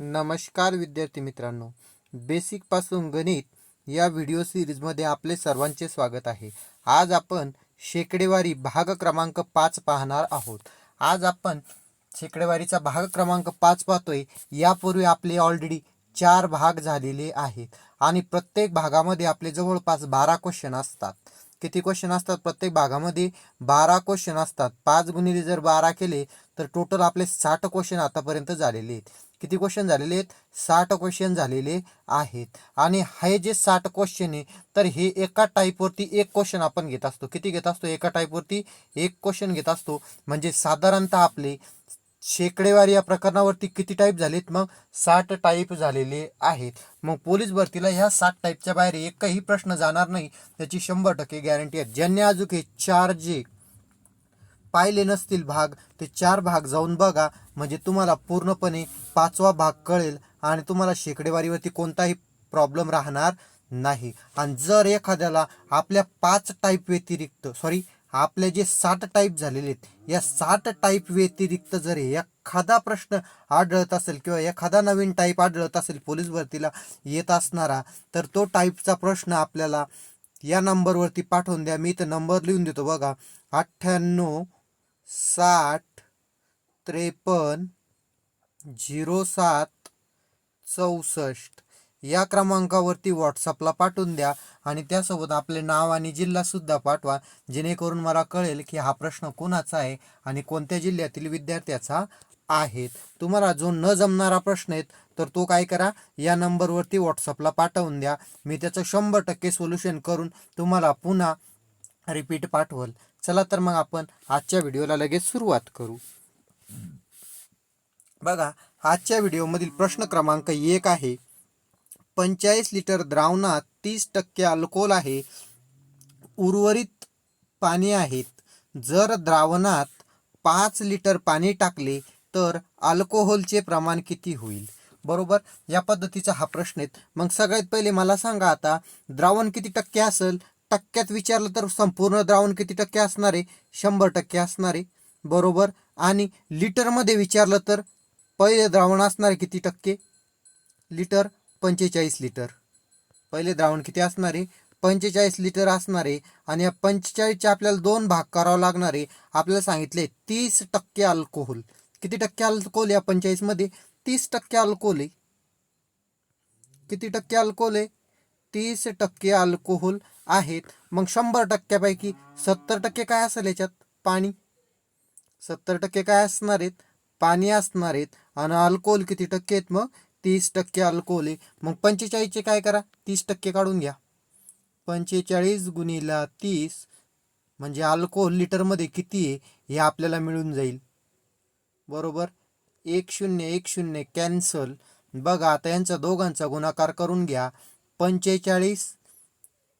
नमस्कार विद्यार्थी मित्रांनो, बेसिक पासून गणित या व्हिडिओ सिरीजमध्ये आपले सर्वांचे स्वागत आहे। आज आपण शेकडेवारी भाग क्रमांक 5 पाहणार आहोत। आज आपण शेकडेवारीचा भाग क्रमांक 5 पाहतोय। यापूर्वी आपले ऑलरेडी 4 भाग झालेले आहेत आणि प्रत्येक भागामध्ये आपले जवळपास 12 क्वेश्चन असतात। किती क्वेश्चन असतात प्रत्येक भागामध्ये? 12 क्वेश्चन असतात। 5 गुणिले जर 12 केले तर टोटल आपले 60 क्वेश्चन आतापर्यंत झालेले आहेत। किती क्वेश्चन झालेले आहेत? 60 क्वेश्चन झालेले आहेत। आणि हे जे 60 क्वेश्चन आहे तर हे एका टाईपवरती एक क्वेश्चन आपण घेत असतो। किती घेत असतो? एका टाईपवरती एक क्वेश्चन घेत असतो। म्हणजे साधारणतः आपले शेकडेवारी या प्रकरणावरती किती टाईप झालेत? मग 60 टाईप झालेले आहेत। मग पोलीस भरतीला ह्या 60 टाईपच्या बाहेर एकही प्रश्न जाणार नाही त्याची 100% गॅरंटी आहे। ज्यांनी अजून हे 4 जे पाहिले नसतील भाग ते 4 भाग जाऊन बघा, म्हणजे तुम्हाला पूर्णपणे 5वा भाग कळेल आणि तुम्हाला शेकडेवारीवरती कोणताही प्रॉब्लेम राहणार नाही। आणि जर एखाद्याला आपल्या 5 टाईप व्यतिरिक्त आपले जे 60 टाईप झालेले आहेत या 60 टाईप व्यतिरिक्त जर एखादा प्रश्न आढळत असेल किंवा एखादा नवीन टाईप आढळत असेल पोलीस भरतीला येत असणारा, तर तो टाईपचा प्रश्न आपल्याला या नंबरवरती पाठवून द्या। मी तर नंबर लिहून देतो बघा, 98 60 53 07 64 या क्रमांकावरती व्हॉट्सअपला पाठवून द्या आणि त्यासोबत आपले नाव आणि जिल्हा सुद्धा पाठवा, जेणेकरून मला कळेल की हा प्रश्न कोणाचा आहे आणि कोणत्या जिल्ह्यातील विद्यार्थ्याचा आहे। तुम्हाला जो न जमणारा प्रश्न आहे तर तो काय करा, या नंबरवरती व्हॉट्सअपला पाठवून द्या। मी त्याचं 100% सोल्युशन करून तुम्हाला पुन्हा रिपीट पाठवल। चला तर मग आपण आजच्या व्हिडिओला लगेच सुरुवात करू। बघा, आजच्या व्हिडिओमधील प्रश्न क्रमांक 1 आहे, 45 लिटर द्रावणात 30% अल्कोहोल आहे, उर्वरित पाणी आहेत। जर द्रावणात 5 लिटर पाणी टाकले तर अल्कोहोलचे प्रमाण किती होईल? बरोबर, या पद्धतीचा हा प्रश्न आहे। मग सगळ्यात पहिले मला सांगा, आता द्रावण किती टक्के असेल? टक्क्यात विचारलं तर संपूर्ण द्रावण किती टक्के असणार आहे? 100% असणार आहे, बरोबर। आणि लिटरमध्ये विचारलं तर पहिले द्रावण असणार किती टक्के? Litre 45 litre. पहिले द्रावण किती असणार आहे? 45 लिटर असणार आहे। आणि या 45चे आपल्याला 2 भाग करावं लागणार आहे। आपल्याला सांगितले 30% अल्कोहोल। किती टक्के अल्कोहोल या 45 मध्ये? 30% अल्कोहोल आहे। किती टक्के अल्कोहोल आहे? 30% अल्कोहोल आहेत। मग 100% पैकी 70% काय असेल याच्यात? पाणी। 70% काय असणार आहेत? पाणी असणार आहेत। आणि अल्कोहोल किती टक्के आहेत? मग 30% अल्कोहोल आहे। मग 45चे काय करा, 30% काढून घ्या। 45 गुणिले 30 म्हणजे अल्कोहोल लिटरमध्ये किती आहे हे आपल्याला मिळून जाईल, बरोबर। 1010 कॅन्सल। बघा, आता यांचा दोघांचा गुणाकार करून घ्या। 45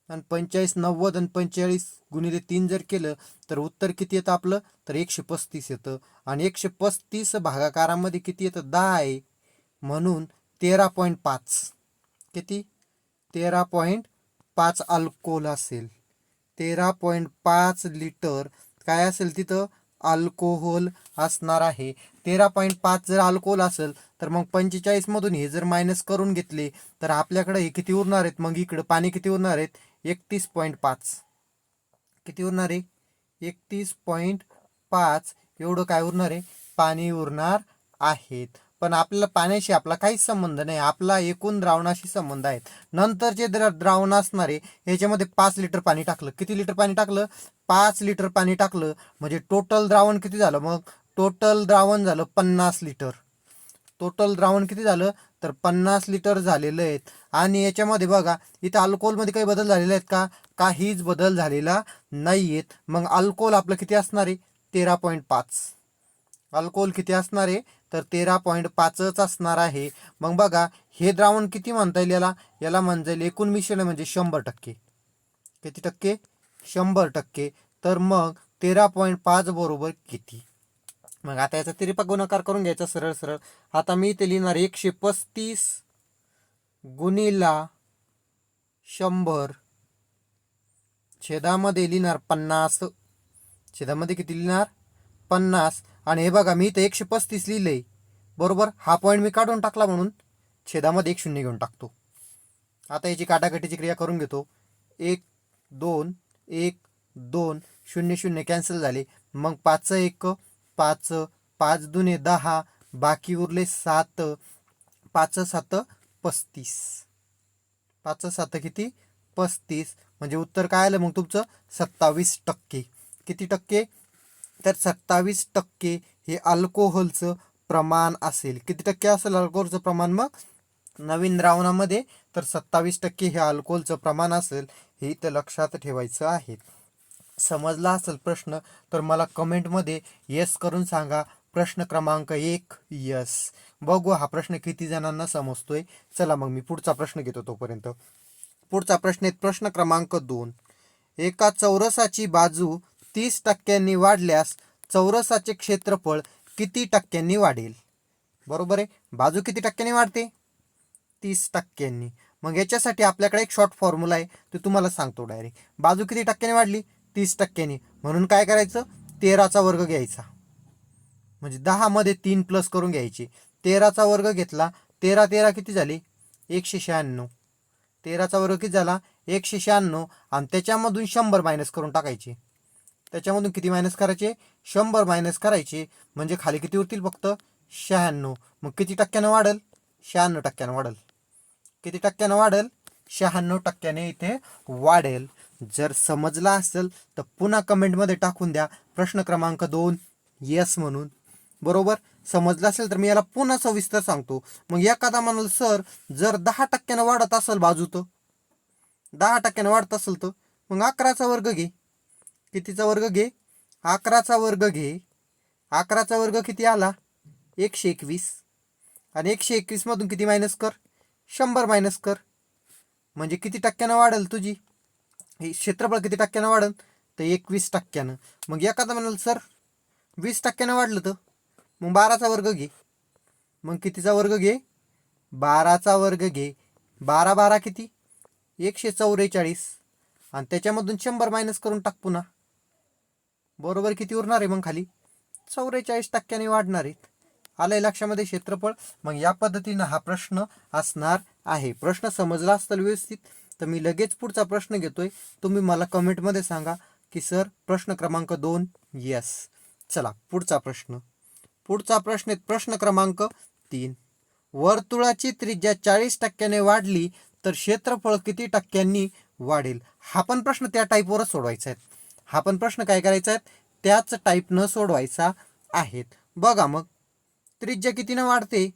आणि 45 90 आणि 45 गुणिले 3 जर केलं तर उत्तर किती येतं आपलं? तर 135 येतं। आणि 135 भागाकारामध्ये किती येतं? 10 आहे, म्हणून 13.5 किती? 13.5 अल्कोहोल असेल। 13.5 लिटर काय असेल तिथं? अल्कोहोल असणार आहे। 13.5 जर अल्कोहोल असेल तर मग 45 मधून हे जर मायनस करून घेतले तर आपल्याकडे हे किती उरणार आहेत? मग इकडे पाणी किती उरणार आहेत? 31.5। किती उरणार आहे? 31.5 एवढं काय उरणार आहे? पाणी उरणार आहेत। पण आपल्याला पाण्याशी आपला काहीच संबंध नाही, आपला एकूण द्रावणाशी संबंध आहे। नंतर जे द्रावण असणार आहे याच्यामध्ये 5 लिटर पाणी टाकलं। किती लिटर पाणी टाकलं? 5 लिटर पाणी टाकलं म्हणजे टोटल द्रावण किती झालं? मग टोटल द्रावण झालं 50 लिटर। टोटल द्रावण किती झालं? तर 50 लिटर झालेलं आहेत। आणि याच्यामध्ये बघा, इथं अल्कोहोलमध्ये काही बदल झालेले आहेत का? काहीच बदल झालेला नाही आहेत। मग अल्कोहोल आपलं किती असणार आहे? 13.5। अल्कोहोल किती असणार आहे? तर 13.5च असणार आहे। मग बघा, हे द्रावण किती म्हणता येईल याला? याला म्हणता येईल एकूण मिश्रण म्हणजे 100%। किती टक्के? 100%। तर मग 13.5 बरोबर किती? मग आता याचा तिरपा गुणाकार करून घ्यायचा सरळ सरळ। आता मी इथे लिहिणार 135 गुणिला 100 छेदामध्ये लिहिणार 50। छेदामध्ये किती लिहिणार? 50। आणि हे बघा, मी इथे 135 लिहिलंय, बरोबर. हा पॉईंट मी काढून टाकला म्हणून छेदामध्ये एक शून्य घेऊन टाकतो. आता याची काटाकाटीची क्रिया करून घेतो. 1 2 1 2 0 0 कॅन्सल झाले. मग 5 1 5 5 दुने 10 बाकी उरले 7 5 7 35. 5 7 किती 35 म्हणजे उत्तर काय आलं मग तुमचं 27%. किती टक्के तर 27% हे अल्कोहोलचं प्रमाण असेल. किती टक्के असेल अल्कोहोलचं प्रमाण मग नवीन द्रावणामध्ये तर 27% हे अल्कोहोलचं प्रमाण असेल. हे इथं लक्षात ठेवायचं आहे. समजला असेल प्रश्न तर मला कमेंटमध्ये येस करून सांगा. प्रश्न क्रमांक 1 यस. बघू हा प्रश्न किती जणांना समजतोय. चला मग मी पुढचा प्रश्न घेतो तोपर्यंत. पुढचा प्रश्न आहे प्रश्न क्रमांक 2. एका चौरसाची बाजू 30% वाढल्यास चौरसाचे क्षेत्रफळ किती टक्क्यांनी वाढेल. बरोबर आहे. बाजू किती टक्क्यांनी वाढते 30%. मग याच्यासाठी आपल्याकडे एक शॉर्ट फॉर्म्युला आहे तो तुम्हाला सांगतो डायरेक्ट. बाजू किती टक्क्यांनी वाढली 30%. म्हणून काय करायचं 13चा वर्ग घ्यायचा. म्हणजे 10 मध्ये 3 प्लस करून घ्यायचे. 13चा वर्ग घेतला 13 13 किती झाले 196. 13चा वर्ग किती झाला 196 आणि त्याच्यामधून 100 मायनस करून टाकायचे. त्याच्यामधून किती मायनस करायचे 100 मायनस करायचे म्हणजे खाली किती उरतील फक्त 96. मग किती टक्क्यानं वाढेल 96% वाढेल. किती टक्क्यानं वाढेल 96% इथे वाढेल. जर समजला असेल तर पुन्हा कमेंटमध्ये टाकून द्या प्रश्न क्रमांक 2 येस म्हणून. बरोबर. समजलं असेल तर मी याला पुन्हा सविस्तर सांगतो. मग एखादा म्हणाल सर जर 10% वाढत असेल बाजू तर 10% वाढत असेल तर मग 11चा वर्ग घे. कितीचा वर्ग घे 11चा वर्ग घे. 11चा वर्ग किती आला 121 आणि 121 मधून किती मायनस कर 100 मायनस कर. म्हणजे किती टक्क्यानं वाढेल तुझी हे क्षेत्रफळ किती टक्क्यानं वाढेल तर 21%. मग एखादा म्हणाल सर 20% वाढलं तर मग 12चा वर्ग घे. मग कितीचा वर्ग घे 12चा वर्ग घे. 12 12 किती 144 आणि त्याच्यामधून 100 मायनस करून टाक पुन्हा. बरोबर किती उरणार आहे मग खाली 44% वाढणार आहेत. आलंय लक्षामध्ये क्षेत्रफळ. मग या पद्धतीनं हा प्रश्न असणार आहे. प्रश्न समजला असतील व्यवस्थित तर मी लगेच पुढचा प्रश्न घेतोय. तुम्ही मला कमेंटमध्ये सांगा की सर प्रश्न क्रमांक 2 यस. चला पुढचा प्रश्न. पुढचा प्रश्न आहे प्रश्न क्रमांक 3. वर्तुळाची त्रिज्या 40% वाढली तर क्षेत्रफळ किती टक्क्यांनी वाढेल. हा पण प्रश्न त्या टाईपवरच सोडवायचा आहे. हा पण प्रश्न काय करायचा आहे त्याच टाईपनं सोडवायचा आहे. बघा मग त्रिज्या कितीनं वाढते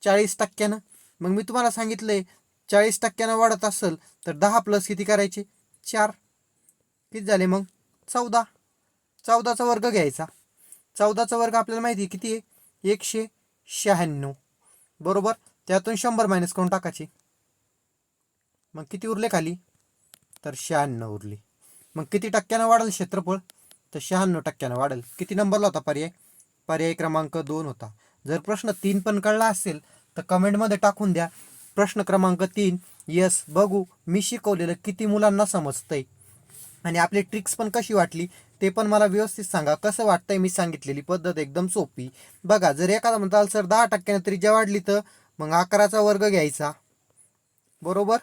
40%. मग मी तुम्हाला सांगितलंय 40% वाढत असेल तर 10 प्लस किती करायचे 4. किती झाले मग 14. 14चा वर्ग घ्यायचा. 14चा वर्ग आपल्याला माहिती आहे किती आहे 196. बरोबर. त्यातून 100 मायनस करून टाकायचे. मग किती उरले खाली तर 96 उरले. मग किती टक्क्यानं वाढेल क्षेत्रफळ तर 96% वाढेल. किती नंबरला होता पर्याय पर्याय क्रमांक 2 होता. जर प्रश्न 3 पण कळला असेल तर कमेंटमध्ये टाकून द्या प्रश्न क्रमांक 3 यस. बघू मी शिकवलेलं किती मुलांना समजतंय आणि आपली ट्रिक्स पण कशी वाटली ते पण मला व्यवस्थित सांगा. कसं वाटतंय मी सांगितलेली पद्धत एकदम सोपी. बघा जर एखादा म्हणताल सर 10% त्रिज्या वाढली तर मग 11चा वर्ग घ्यायचा. बरोबर.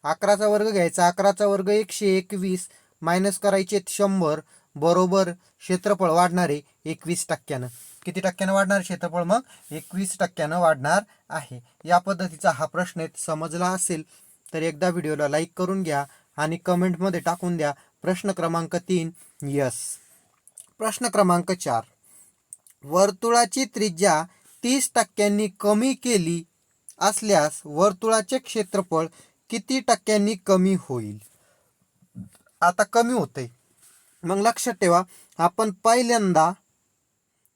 11चा वर्ग घ्यायचा. 11चा वर्ग 121 मायनस करायचे 100. बरोबर. क्षेत्रफळ वाढणार आहे 21%. किती टक्क्यानं वाढणार क्षेत्रफळ मग 21% वाढणार आहे. या पद्धतीचा हा प्रश्न समजला असेल तर एकदा व्हिडिओला लाईक करून घ्या आणि कमेंटमध्ये टाकून द्या प्रश्न क्रमांक 3 यस. प्रश्न क्रमांक 4. वर्तुळाची त्रिज्या 30% कमी केली असल्यास वर्तुळाचे क्षेत्रफळ किती टक्क्यांनी कमी होईल. आता कमी होते मग लक्षात ठेवा आपण पहिल्यांदा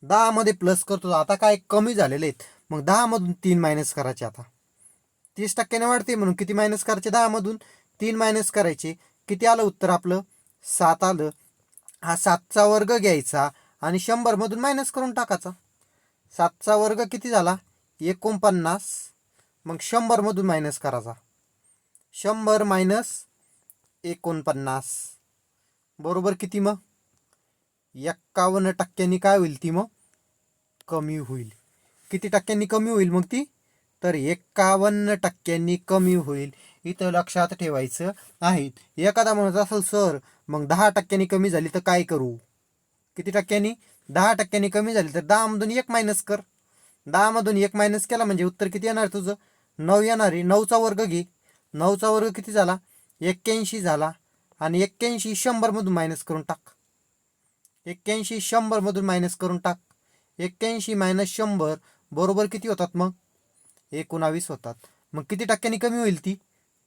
10 मध्ये प्लस करतो. आता काय कमी झालेले आहेत मग 10 मधून 3 मायनस करायचे. आता 30% वाढते म्हणून किती मायनस करायचे 10 मधून 3 मायनस करायचे. किती आलं उत्तर आपलं 7 आलं. हा 7चा वर्ग घ्यायचा आणि 100 मधून मायनस करून टाकायचा. 7चा वर्ग किती झाला 49. मग 100 मधून मायनस करायचा. 100 मायनस 49 बरोबर किती मग 51% काय होईल ती मग कमी होईल. किती टक्क्यांनी कमी होईल मग ती? तर 51% कमी होईल. इथं लक्षात ठेवायचं आहे. एखादा म्हणत असेल सर मग 10% कमी झाली तर काय करू? किती टक्क्यांनी? 10% कमी झाली तर 10 मधून 1 मायनस कर. 10 मधून 1 मायनस केला म्हणजे उत्तर किती येणार तुझं? 9 येणार आहे. 9चा वर्ग घे. 9चा वर्ग किती झाला? 81 झाला. आणि 81 100 मधून मायनस करून टाक. 81 100 मधून मायनस करून टाक. 81 मायनस 100 बरोबर किती होतात मग? 19 होतात. मग किती टक्क्यांनी कमी होईल ती?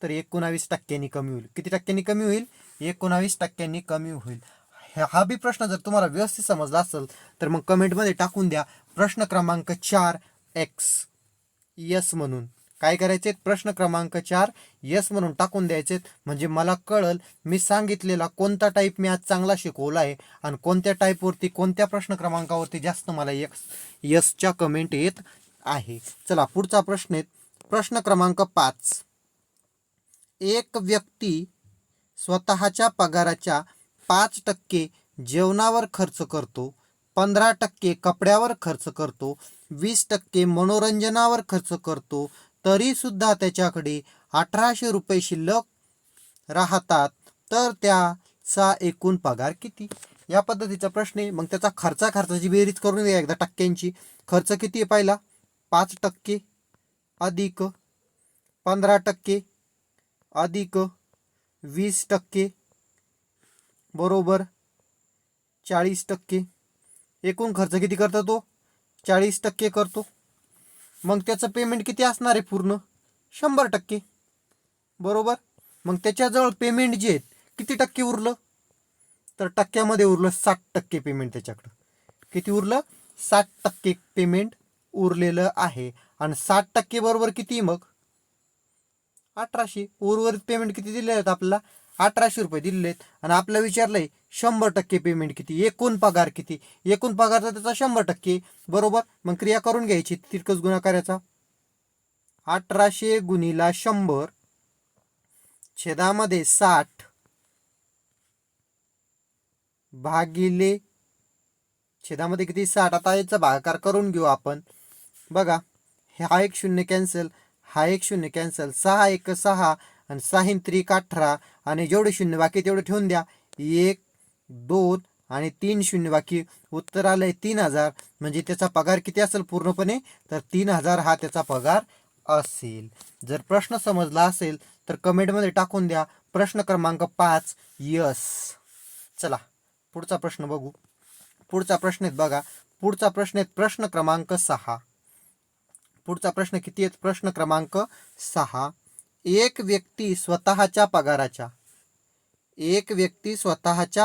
तर 19% कमी होईल. किती टक्क्यांनी कमी होईल? 19% कमी होईल. हा बी प्रश्न जर तुम्हाला व्यवस्थित समजला असेल तर मग कमेंटमध्ये टाकून द्या प्रश्न क्रमांक 4 एक्स यस म्हणून. काय करायचे? प्रश्न क्रमांक 4 यस म्हणून टाकून द्यायचे, म्हणजे मला कळल मी सांगितलेला कोणता टाईप मी आज चांगला शिकवला आहे आणि कोणत्या टाईपवरती कोणत्या प्रश्न क्रमांकावरती जास्त मला यसच्या कमेंट येत आहे. चला पुढचा प्रश्न आहे. प्रश्न क्रमांक 5. एक व्यक्ती स्वतःच्या पगाराच्या 5% जेवणावर खर्च करतो, 15% कपड्यावर खर्च करतो, 20% मनोरंजनावर खर्च करतो, तरी सुद्धा त्याच्याकडे 1800 रुपये शिल्लक राहतात, तर त्याचा एकूण पगार किती? या पद्धतीचा प्रश्न आहे. मग त्याचा खर्चाची बेरीज करून घ्या एकदा टक्क्यांची. खर्च किती आहे पहिला? 5% अधिक 15% अधिक 20% बरोबर 40%. एकूण खर्च किती करतो तो? 40% करतो. मग त्याचं पेमेंट किती असणार आहे पूर्ण? 100%. बरोबर. मग त्याच्याजवळ पेमेंट जे आहेत किती टक्के उरलं? तर टक्क्यामध्ये उरलं 60% पेमेंट त्याच्याकडं. किती उरलं? 60% पेमेंट उरलेलं आहे. आणि 60% बरोबर किती मग? 1800. उर्वरित पेमेंट किती दिले आहेत आपल्याला? 1800 रुपये दिलेले आहेत. आणि आपल्याला विचारलंय 100% पेमेंट किती, एकूण पगार किती? एकूण पगारचा त्याचा 100% बरोबर. मग क्रिया करून घ्यायची, तिरकस गुणाकाराचा. 1800 गुणिला 100 छेदामध्ये 60 भागिले छेदामध्ये किती? 60. आता याचा भागाकार करून घेऊ आपण. बघा, हा एक शून्य कॅन्सल, हा एक शून्य कॅन्सल, 6 1 6 आणि 6 3 18 आणि जेवढे शून्य बाकी तेवढे ठेवून द्या. 1 2 आणि 3 शून्य बाकी. उत्तर आलंय 3000. म्हणजे त्याचा पगार किती असेल पूर्णपणे? तर 3000 हा त्याचा पगार असेल. जर प्रश्न समजला असेल तर कमेंटमध्ये टाकून द्या प्रश्न क्रमांक 5 यस. चला पुढचा प्रश्न बघू. पुढचा प्रश्न आहे बघा. पुढचा प्रश्न आहे प्रश्न क्रमांक 6. पुढचा प्रश्न किती आहे? प्रश्न क्रमांक 6. एक व्यक्ती स्वतःच्या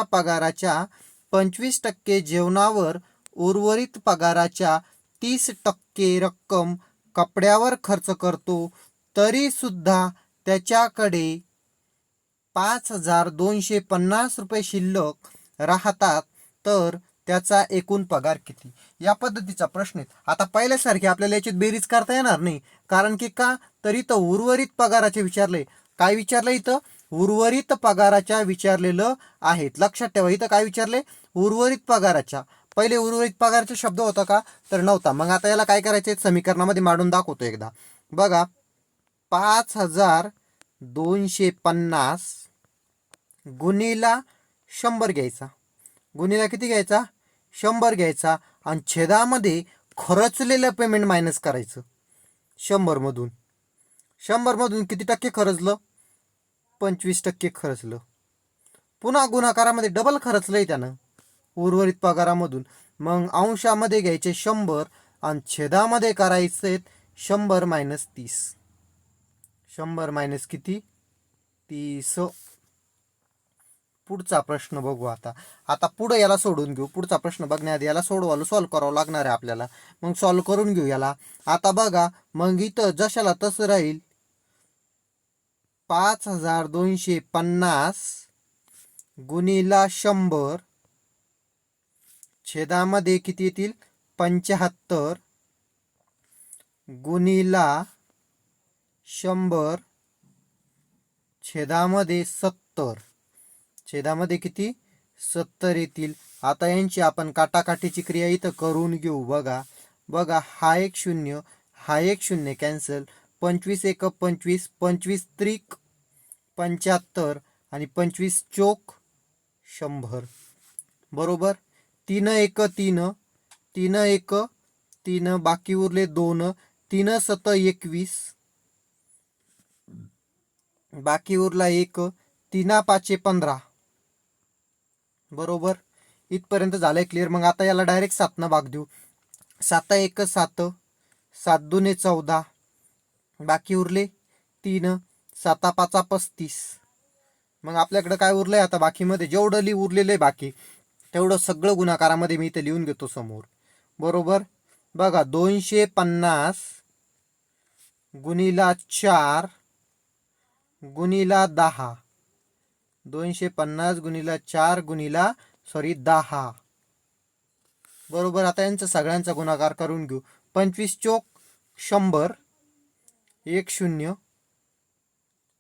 पगाराच्या 25% जेवणावर, उर्वरित पगाराच्या 30% रक्कम कपड्यावर खर्च करतो, तरी सुद्धा त्याच्याकडे 5250 रुपये शिल्लक राहतात, तर त्याचा एकूण पगार किती? या पद्धतीचा प्रश्न आहे. आता पहिल्यासारखे आपल्याला याची बेरीज करता येणार नाही, कारण की का? तर इथं उर्वरित पगाराचे विचारले. काय विचारलं इथं? उर्वरित पगाराच्या विचारलेलं आहेत. लक्षात ठेवा, इथं काय विचारले? उर्वरित पगाराच्या. पहिले उर्वरित पगाराचा शब्द होता का? तर नव्हता. मग आता याला काय करायचे? समीकरणामध्ये मांडून दाखवतो एकदा. बघा, 5250 गुणिला 100 घ्यायचा. गुणिला किती घ्यायचा? 100 घ्यायचा. आणि छेदामध्ये खर्चलेलं पेमेंट मायनस करायचं 100 मधून. 100 मधून किती टक्के खर्चलं? 25% खर्चलं. पुन्हा गुणाकारामध्ये डबल खर्चलंय त्यानं उर्वरित पगारामधून. मग अंशामध्ये घ्यायचे 100 आणि छेदामध्ये करायचे 100 मायनस 30. 100 मायनस किती? 30. पुढचा प्रश्न बघू आता. आता पुढे याला सोडून घेऊ. पुढचा प्रश्न बघण्याआधी याला सॉल्व्ह करावं लागणार आहे आपल्याला. मग सॉल्व्ह करून घेऊ याला. आता बघा, मग इथं जशाला तसं राहील. 5250 गुणिला 100 छेदामध्ये किती येतील? 75 गुणिला 100 छेदामध्ये 70. छेदामध्ये किती? 70 येतील. आता यांची आपण काटाकाटीची क्रिया इथं करून घेऊ. बघा, बघा हा एक शून्य, हा एक शून्य कॅन्सल, 25 एक 25, 25 त्रिक 75 आणि 25 चोक 100. बरोबर. 3 एक 3, 3 एक 3, बाकी उरले 2, 3 7 21, बाकी उरला 1, 3 5 15. बरोबर. इथपर्यंत झालंय क्लिअर. मग आता याला डायरेक्ट 7 न भाग देऊ. 7 एक 7, 7 2 14, बाकी उरले 3, 7 5 35. मग आपल्याकडे काय उरलंय आता बाकीमध्ये, जेवढं उरलेलं आहे बाकी तेवढं सगळं गुणाकारामध्ये मी इथे लिहून घेतो समोर. बरोबर. बघा 250 गुणिला 4 गुणिला 10, 250 गुणिला 4 गुणिला 10. बरोबर. आता यांचा सगळ्यांचा गुणाकार करून घेऊ. 25 चोक 100, एक शून्य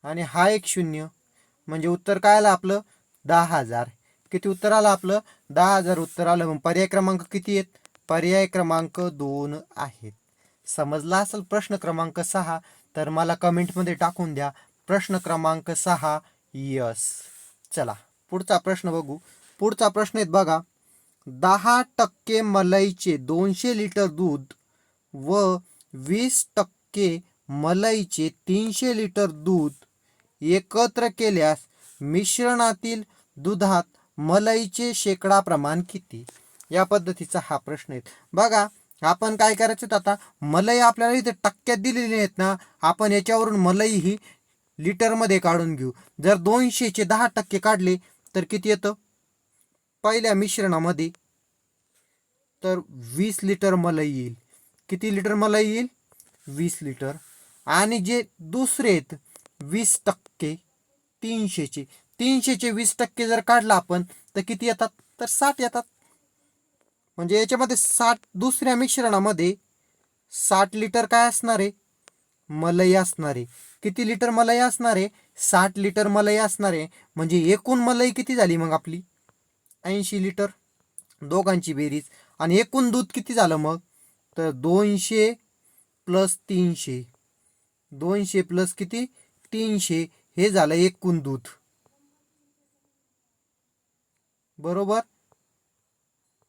आणि हा एक शून्य, म्हणजे उत्तर काय आलं आपलं 10,000. किती उत्तर आलं आपलं 10,000 उत्तर आलं. मग पर्याय क्रमांक किती आहेत? पर्याय क्रमांक 2 आहेत. समजला असेल प्रश्न क्रमांक 6 तर मला कमेंटमध्ये टाकून द्या प्रश्न क्रमांक 6 यस. चला पुढचा प्रश्न बघू. पुढचा प्रश्न आहे बघा, 10% मलईचे 200 लिटर दूध व 20% मलईचे 300 लिटर दूध एकत्र केल्यास मिश्रणातील दुधात मलईचे शेकडा प्रमाण किती? या पद्धतीचा हा प्रश्न आहे. बघा आपण काय करायचं आता, मलई आपल्याला इथे टक्क्यात दिलेली आहेत ना, आपण याच्यावरून मलई ही लिटरमध्ये काढून घेऊ. जर 200चे 10% काढले तर किती येतं पहिल्या मिश्रणामध्ये? तर 20 लिटर मलई येईल. किती लिटर मलई येईल? 20 लिटर. आणि जे दुसरे आहेत 20%, 300चे 20% जर काढला आपण तर किती येतात? तर 60 येतात. म्हणजे याच्यामध्ये 60, दुसऱ्या मिश्रणामध्ये 60 लिटर काय असणार आहे? मलई असणार आहे. किती लिटर मलई असणार आहे? 60 लिटर मलई असणार आहे. म्हणजे एकूण मलई किती झाली मग आपली? 80 लिटर. दोघांची बेरीज. आणि एकूण दूध किती झालं मग? तर 200 प्लस 300, 200 प्लस किती 300, हे झालं एकूण दूध. बरोबर.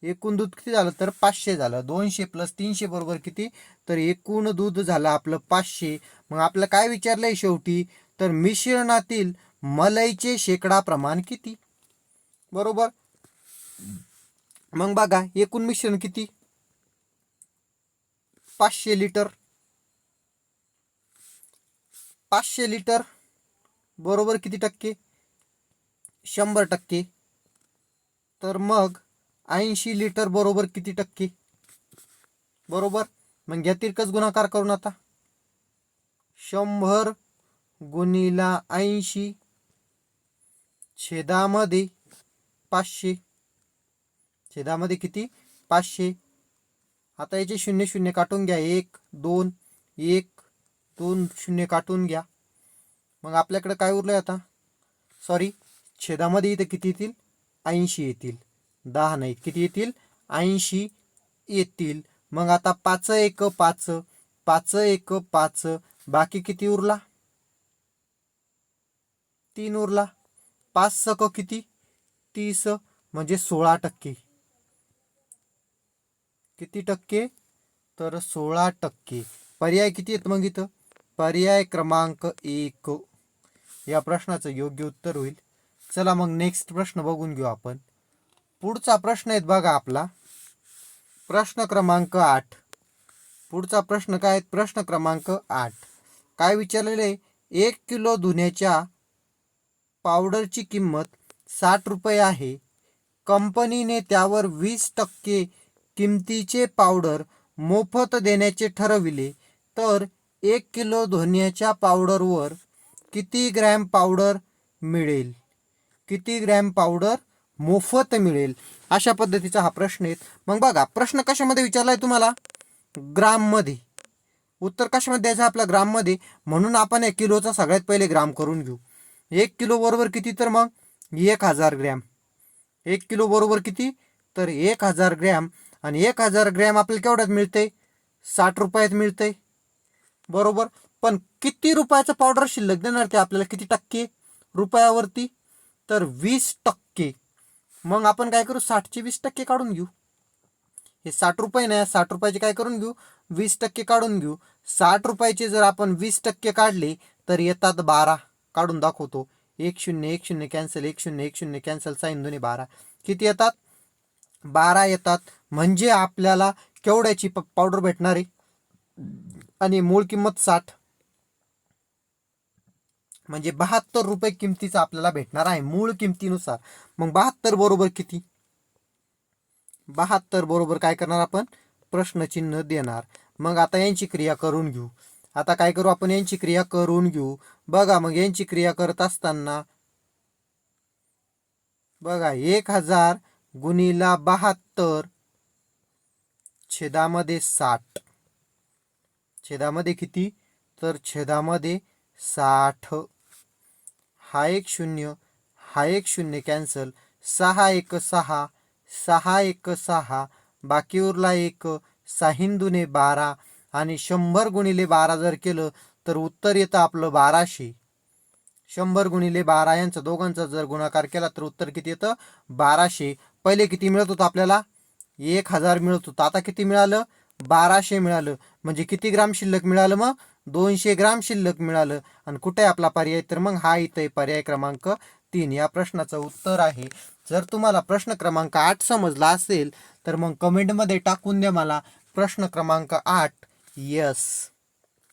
एकूण दूध किती झालं? तर 500 झालं. 200 प्लस 300 बरोबर किती? तर एकूण दूध झालं आपलं 500. मग आपलं काय विचारलंय शेवटी? तर मिश्रणातील मलईचे शेकडा प्रमाण किती? बरोबर. मग बघा एकूण मिश्रण किती? 500 लिटर. 500 लिटर बरोबर किती टक्के? 100%. तर मग 80 लिटर बरोबर किती टक्के? बरोबर. मग या तिरकस गुणाकार करून आता 100 गुणिला 80 छेदामध्ये 500. छेदामध्ये किती? 500. आता याचे 0 0 काटून घ्या. 1 2 1 2 0 काटून घ्या. मग आपल्याकडे काय उरलंय आता? सॉरी, छेदामध्ये इथे किती येतील? 80 येतील. 10 नाही, किती येतील? 80 येतील. मग आता 5 1 5, 5 1 5, बाकी किती उरला? 3 उरला. 5 सक किती? 30, म्हणजे 16%. किती टक्के? तर 16%. पर्याय किती आहेत मग इथं? पर्याय क्रमांक 1 या प्रश्नाचं योग्य उत्तर होईल. चला मग नेक्स्ट प्रश्न बघून घेऊ आपण. पुढचा प्रश्न आहे बघा आपला प्रश्न क्रमांक 8. पुढचा प्रश्न काय आहे? प्रश्न क्रमांक 8. काय विचारलेले आहे? 1 किलो धुण्याच्या पावडरची किंमत 60 रुपये आहे. कंपनीने त्यावर 20% किमतीचे पावडर मोफत देण्याचे ठरविले, तर 1 किलो धुण्याच्या पावडरवर किती ग्रॅम पावडर मिळेल? किती ग्रॅम पावडर मोफत मिळेल? अशा पद्धतीचा हा प्रश्न आहे. मग बघा प्रश्न कशामध्ये विचारलाय तुम्हाला? ग्राममध्ये. उत्तर कशामध्ये द्यायचं आपला? ग्राममध्ये. म्हणून आपण 1 किलोचा सगळ्यात पहिले ग्राम करून घेऊ. 1 किलो बरोबर किती? तर मग 1000 ग्रॅम. 1 किलो बरोबर किती? तर 1000 ग्रॅम. आणि 1000 ग्रॅम आपल्याला केवढ्यात मिळते? 60 रुपयात मिळतंय, बरोबर. पण किती रुपयाचं पावडर शिल्लक देणार ते आपल्याला, किती टक्के रुपयावरती, तर 20%. मग आपण काय करू, 60चे 20% काढून घेऊ. हे 60 रुपये नाही, 60 रुपयाचे काय करून घेऊ, 20% काढून घेऊ. 60 रुपयाचे जर आपण 20% काढले तर येतात 12. काढून दाखवतो. 1 0 1 0 कॅन्सल, 1 0 1 0 कॅन्सल, साईन 2 12. किती येतात, 12 येतात. म्हणजे आपल्याला केवढ्याची पावडर भेटणार आहे, आणि मूळ किंमत 60, म्हणजे 72 रुपये किमतीचा आपल्याला भेटणार आहे मूळ किमतीनुसार. मग 72 बरोबर किती, 72 बरोबर काय करणार आपण, प्रश्नचिन्ह देणार. मग आता यांची क्रिया करून घेऊ. आता काय करू आपण, यांची क्रिया करून घेऊ. बघा, मग यांची क्रिया करत असताना बघा, 1000 गुणिला 72 छेदामध्ये 60, छेदामध्ये किती, तर छेदामध्ये 60. हा 1 0, हा 1 0 कॅन्सल, 6 1 6, 6 1 6, बाकी उरला 1, 6 2 12, आणि 100 गुणिले 12 जर केलं तर उत्तर येतं आपलं 1200. 100 गुणिले 12 यांचा दोघांचा जर गुणाकार केला तर उत्तर किती येतं, 1200. पहिले किती मिळत होतं आपल्याला, 1000 मिळत होतं. आता किती मिळालं, 1200 मिळालं. म्हणजे किती ग्राम शिल्लक मिळालं, मग 200 ग्राम शिल्लक मिळालं. आणि कुठे आहे आपला पर्याय, तर मग हा इथे पर्याय क्रमांक 3 या प्रश्नाचं उत्तर आहे. जर तुम्हाला प्रश्न क्रमांक 8 समजला असेल तर मग कमेंटमध्ये टाकून द्या मला प्रश्न क्रमांक 8 यस.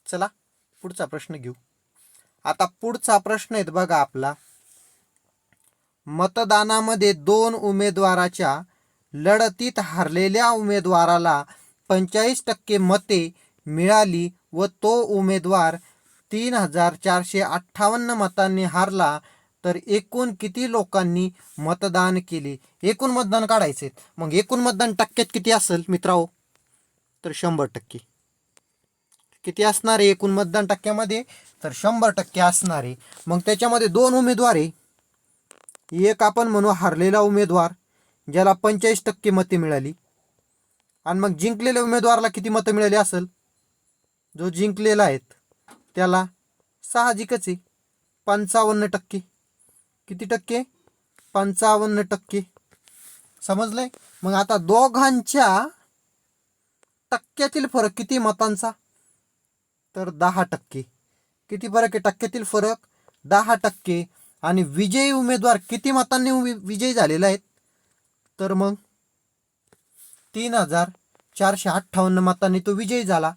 चला पुढचा प्रश्न घेऊ. आता पुढचा प्रश्न आहे बघा आपला, मतदानामध्ये 2 उमेदवाराच्या लढतीत हारलेल्या उमेदवाराला 45% मते मिळाली व तो उमेदवार 3458 मतांनी हारला, तर एकूण किती लोकांनी मतदान केले. एकूण मतदान काढायचे. मग एकूण मतदान टक्क्यात किती असेल मित्रांनो, तर 100%. किती असणार आहे एकूण मतदान टक्क्यामध्ये, तर 100% असणार आहे. मग त्याच्यामध्ये 2 उमेदवार आहे. एक आपण म्हणू हारलेला उमेदवार, ज्याला 45% मते मिळाली, आणि मग जिंकलेल्या उमेदवाराला किती मतं मिळाली असेल, जो जिंकलेला आहेत त्याला साहजिकच आहे 55%. किती टक्के, 55%. समजलंय. मग आता दोघांच्या टक्क्यातील फरक किती मतांचा, तर 10%. किती फरक आहे टक्क्यातील फरक, 10%. आणि विजयी उमेदवार किती मतांनी विजयी झालेला आहेत, तर मग 3458 मतांनी तो विजयी झाला.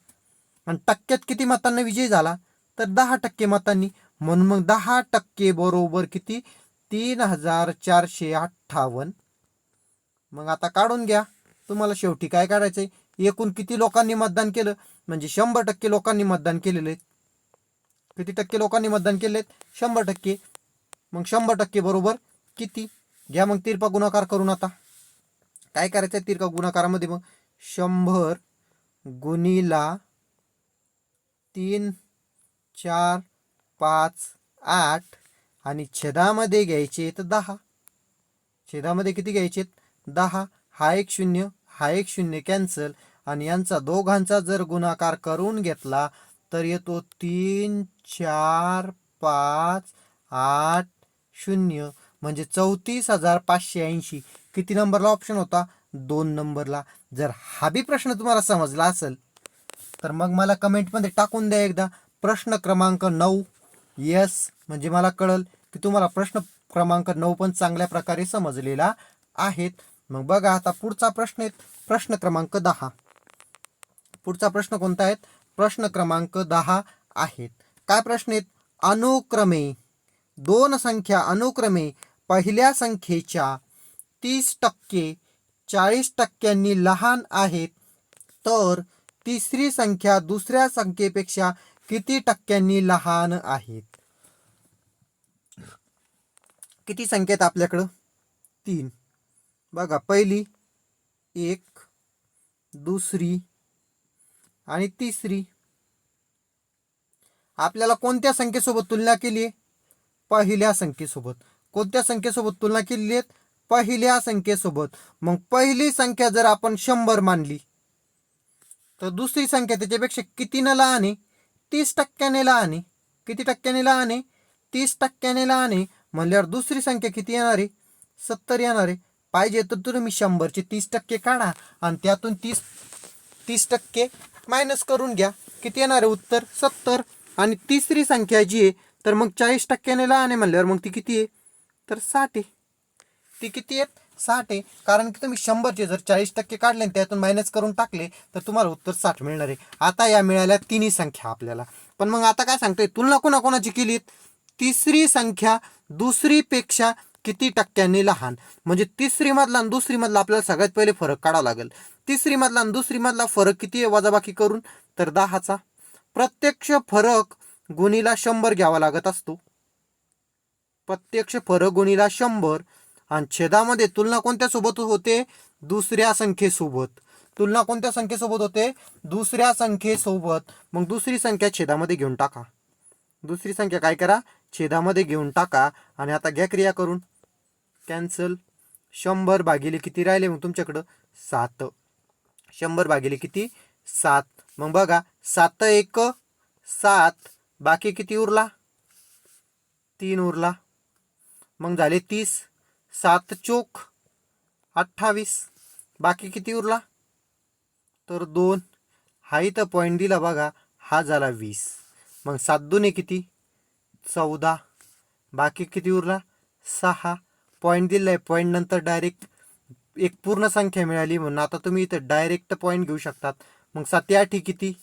आणि टक्क्यात किती मतांनी विजयी झाला, तर 10% मतांनी. म्हणून मग 10% बरोबर किती, 3458. मग आता काढून घ्या. तुम्हाला शेवटी काय काढायचंय, एकूण किती लोकांनी मतदान केलं, म्हणजे 100% लोकांनी मतदान केलेले आहेत. किती टक्के लोकांनी मतदान केलेत, 100%. मग 100% बरोबर किती, घ्या मग तिरपा गुणाकार करून. आता काय करायचं तिरका गुणाकारामध्ये, मग 100 गुणिला 3 4 5 8, आणि छेदामध्ये घ्यायचे तर 10. छेदामध्ये किती घ्यायचे, 10. हा 1 0, हा 1 0 कॅन्सल, आणि यांचा दोघांचा जर गुणाकार करून घेतला तर येतो 3 4 5 8 0, म्हणजे 34,580. किती नंबरला ऑप्शन होता, 2 नंबरला. जर हा बी प्रश्न तुम्हाला समजला असेल तर मग मला कमेंटमध्ये टाकून द्या एकदा प्रश्न क्रमांक 9 यस, म्हणजे मला कळल की तुम्हाला प्रश्न क्रमांक 9 पण चांगल्या प्रकारे समजलेला आहेत. मग बघा आता पुढचा प्रश्न आहे प्रश्न क्रमांक 10. पुढचा प्रश्न कोणता आहे, प्रश्न क्रमांक 10 आहेत. काय प्रश्न आहेत, अनुक्रमे 2 संख्या अनुक्रमे पहिल्या संख्येच्या 30% 40% लहान आहेत, तर तिसरी संख्या दुसऱ्या संख्येपेक्षा किती टक्क्यांनी लहान आहेत. किती संख्या आहेत आपल्याकडं, 3. बघा, पहिली, 1, दुसरी आणि तिसरी. आपल्याला कोणत्या संख्येसोबत तुलना केली आहे, पहिल्या संख्येसोबत. कोणत्या संख्येसोबत तुलना केलेली आहे, पहिल्या संख्येसोबत. मग पहिली संख्या जर आपण 100 मानली तर दुसरी संख्या त्याच्यापेक्षा कितीनं लहान आहे? 30% लहान आहे. किती टक्क्याने लहान आहे? 30% लहान आहे. म्हणल्यावर दुसरी संख्या किती येणार आहे? 70 येणार आहे. पाहिजे तर तुम्ही 100चे 30% काढा आणि त्यातून 30% मायनस करून घ्या. किती येणार आहे उत्तर? 70. आणि तिसरी संख्या जी आहे तर मग 40% लहान आहे म्हणल्यावर मग ती किती आहे? तर 60 आहे. ती किती आहेत? 60 आहे. कारण की तुम्ही 100चे जर 40% काढले आणि त्यातून मायनस करून टाकले तर तुम्हाला उत्तर 60 मिळणार आहे. आता या मिळाल्या तिन्ही संख्या आपल्याला. पण मग आता काय सांगतोय? तुलना कोणाकोणाची केली? तिसरी संख्या दुसरीपेक्षा किती टक्क्यांनी लहान. म्हणजे तिसरी मधला आणि दुसरी मधला आपल्याला सगळ्यात पहिले फरक काढावा लागेल. तिसरी मधला आणि दुसरी मधला फरक किती आहे वजाबाकी करून? तर 10चा. प्रत्यक्ष फरक गुणीला 100 घ्यावा लागत असतो. प्रत्यक्ष फरक गुणीला 100. आणि छेदामध्ये तुलना कोणत्या सोबत होते? दुसऱ्या संख्येसोबत. तुलना कोणत्या संख्येसोबत होते? दुसऱ्या संख्येसोबत. मग दुसरी संख्या छेदामध्ये घेऊन टाका. दुसरी संख्या काय करा? छेदामध्ये घेऊन टाका. आणि आता घ्या क्रिया करून. कॅन्सल. 100 भागिले किती राहिले मग तुमच्याकडं? 7. 100 भागिले किती? 7. मग बघा 7 1 7. बाकी किती उरला? 3 उरला. मग झाले 30. 7 चोक 28. बाकी किती उरला? तर 2. हा इथं पॉईंट दिला बघा, हा झाला 20. मग 7 दुने किती? 14. बाकी किती उरला? 6. पॉईंट दिलाय, पॉईंट नंतर डायरेक्ट एक पूर्ण संख्या मिळाली म्हणून आता तुम्ही इथं डायरेक्ट पॉईंट घेऊ शकतात. मग 7 8 किती?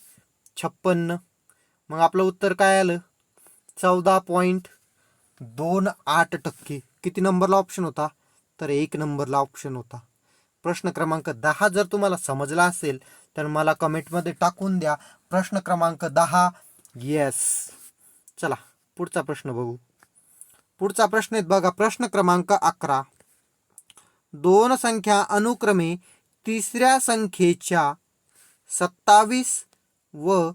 56. मग आपलं उत्तर काय आलं? 14.28%. किती नंबरला ऑप्शन होता? तर 1 नंबरला ऑप्शन होता. प्रश्न क्रमांक 10 जर तुम्हाला समजला असेल तर मला कमेंटमध्ये टाकून द्या. प्रश्न क्रमांक 10 येस. चला पुढचा प्रश्न बघू. पुढचा प्रश्न आहे बघा, प्रश्न क्रमांक 11. दोन संख्या अनुक्रमे तिसऱ्या संख्येच्या 27 व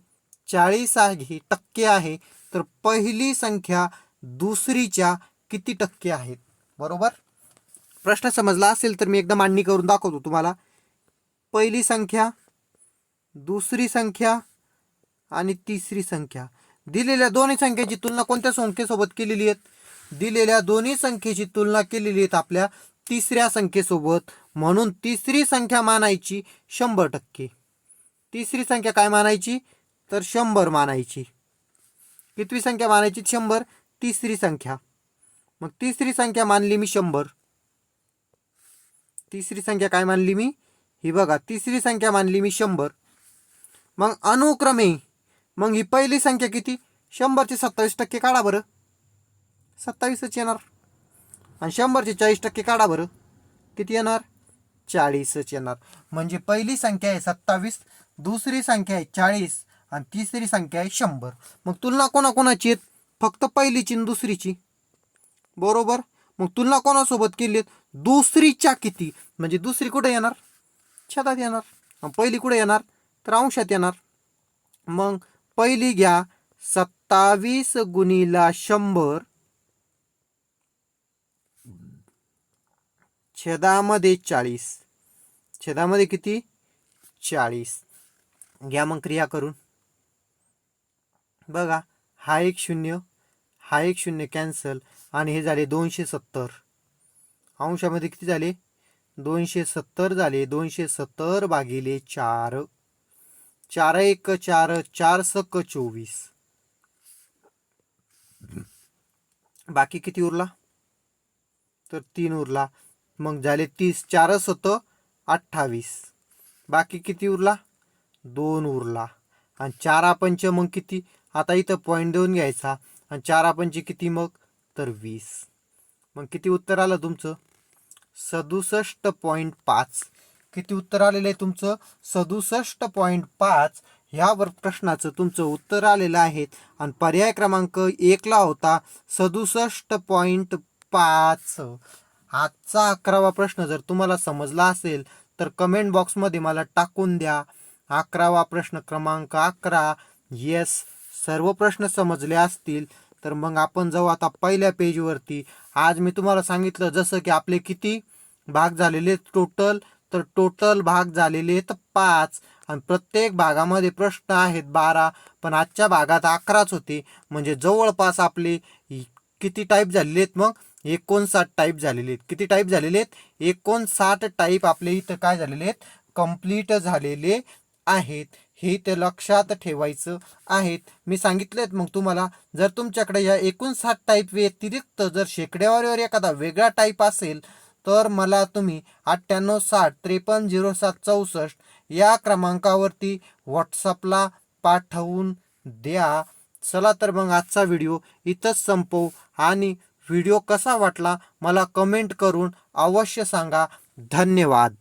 40% आहे, तर पहिली संख्या दुसरीच्या किती टक्के आहेत? बरोबर. प्रश्न समजला असेल तर मी एकदा मांडणी करून दाखवतो तुम्हाला. पहिली संख्या, दुसरी संख्या आणि तिसरी संख्या. दिलेल्या दोन्ही संख्येची तुलना कोणत्या संख्येसोबत केलेली आहे? दिलेल्या दोन्ही संख्येची तुलना केलेली आहे आपल्या तिसऱ्या संख्येसोबत. म्हणून तिसरी संख्या मानायची 100%. तिसरी संख्या काय मानायची? तर 100 मानायची. कितवी संख्या मानायची? 100. तिसरी संख्या. मग तिसरी संख्या मानली मी 100. तिसरी संख्या काय मानली मी? ही बघा, तिसरी संख्या मानली मी 100. मग अनुक्रमे, मग ही पहिली संख्या किती? 100चे 27% काढा बरं. 27च येणार. आणि 100चे 40% काढा बरं. किती येणार? 40च येणार. म्हणजे पहिली संख्या आहे 27, दुसरी संख्या आहे 40 आणि तिसरी संख्या आहे 100. मग तुलना कोणाकोणाची आहेत? फक्त पहिलीची आणि दुसरीची. बरोबर. मग तुलना कोणासोबत केली? दुसरीच्या किती? म्हणजे दुसरी कुठे येणार? छेदात येणार. पहिली कुठे येणार? तर अंशात येणार. मग पहिली घ्या 27 गुणीला 100 छेदामध्ये 40. छेदामध्ये किती? 40. घ्या मग क्रिया करून. बघा, हा एक 0, हा एक 0 कॅन्सल आणि हे झाले 270. अंशामध्ये किती झाले? 270 झाले. 270 भागिले 4. 4 1 4, 4 सक 24. बाकी किती उरला? तर 3 उरला. मग झाले 30. 4 7 28. बाकी किती उरला? 2 उरला. आणि 4 पंच मग किती? आता इथं पॉईंट देऊन घ्यायचा. आणि 4 पंच किती मग? तर 20. मग किती उत्तर आलं तुमचं? 67.5. किती उत्तर आलेलं आहे तुमचं? 67.5. ह्यावर प्रश्नाचं तुमचं उत्तर आलेलं आहे. आणि पर्याय क्रमांक 1ला होता 67.5. आजचा 11वा प्रश्न जर तुम्हाला समजला असेल तर कमेंट बॉक्समध्ये मला टाकून द्या. 11वा प्रश्न क्रमांक 11 येस. सर्व प्रश्न समजले असतील तर मग आपण जाऊ आता पहिल्या पेजवरती. आज मी तुम्हाला सांगितलं जसं की आपले किती भाग झालेले टोटल, तर टोटल भाग झालेले आहेत 5. आणि प्रत्येक भागामध्ये प्रश्न आहेत 12, पण आजच्या भागात 11च होते. म्हणजे जवळपास आपले किती टाईप झालेले आहेत मग 59 टाईप झालेले आहेत. किती टाईप झालेले आहेत? 59 टाईप आपले इथं काय झालेले आहेत? कंप्लीट झालेले आहेत. हे ते लक्षात ठेवायचं आहेत. मी सांगितलेत मग तुम्हाला, जर तुमच्याकडे या 59 टाईप व्यतिरिक्त जर शेकड्यावर एखादा वेगळा टाईप असेल तर मला तुम्ही 9860530764 या क्रमांकावरती व्हॉट्सअपला पाठवून द्या. चला तर मग आजचा व्हिडिओ इथंच संपवू आणि व्हिडिओ कसा वाटला मला कमेंट करून अवश्य सांगा. धन्यवाद.